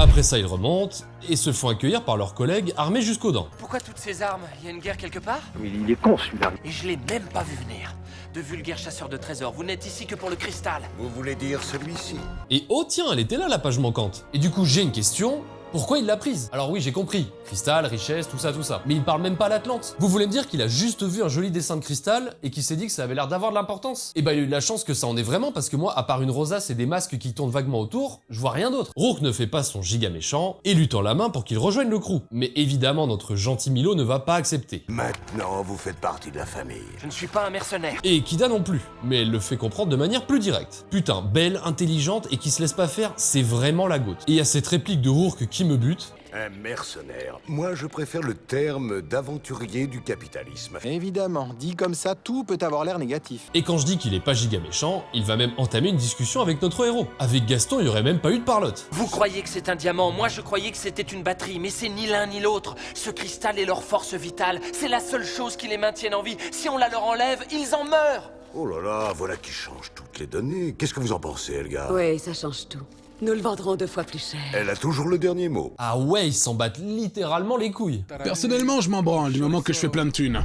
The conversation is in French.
Après ça, ils remontent et se font accueillir par leurs collègues armés jusqu'aux dents. Pourquoi toutes ces armes? Y a une guerre quelque part? Mais il est con celui-là. Et je l'ai même pas vu venir. De vulgaires chasseurs de trésors, vous n'êtes ici que pour le cristal. Vous voulez dire celui-ci? Et oh tiens, elle était là la page manquante. Et du coup, j'ai une question. Pourquoi il l'a prise? Alors oui, j'ai compris. Cristal, richesse, tout ça, tout ça. Mais il parle même pas l'Atlante. Vous voulez me dire qu'il a juste vu un joli dessin de cristal et qu'il s'est dit que ça avait l'air d'avoir de l'importance? Et bah il a eu de la chance que ça en ait vraiment parce que moi, à part une rosace et des masques qui tournent vaguement autour, je vois rien d'autre. Rourke ne fait pas son giga méchant et lui tend la main pour qu'il rejoigne le crew. Mais évidemment, notre gentil Milo ne va pas accepter. Maintenant, vous faites partie de la famille. Je ne suis pas un mercenaire. Et Kida non plus, mais elle le fait comprendre de manière plus directe. Putain, belle, intelligente et qui se laisse pas faire, c'est vraiment la goutte. Et il y a cette réplique de Rourke qui me bute. Un mercenaire. Moi, je préfère le terme d'aventurier du capitalisme. Évidemment, dit comme ça, tout peut avoir l'air négatif. Et quand je dis qu'il est pas giga méchant, il va même entamer une discussion avec notre héros. Avec Gaston, il y aurait même pas eu de parlotte. Vous croyez que c'est un diamant, moi je croyais que c'était une batterie, mais c'est ni l'un ni l'autre. Ce cristal est leur force vitale, c'est la seule chose qui les maintienne en vie. Si on la leur enlève, ils en meurent. Oh là là, voilà qui change toutes les données. Qu'est-ce que vous en pensez, Elga? Oui, ça change tout. Nous le vendrons 2 fois plus cher. Elle a toujours le dernier mot. Ah ouais, ils s'en battent littéralement les couilles. Personnellement, je m'en branle du moment que je fais plein de thunes.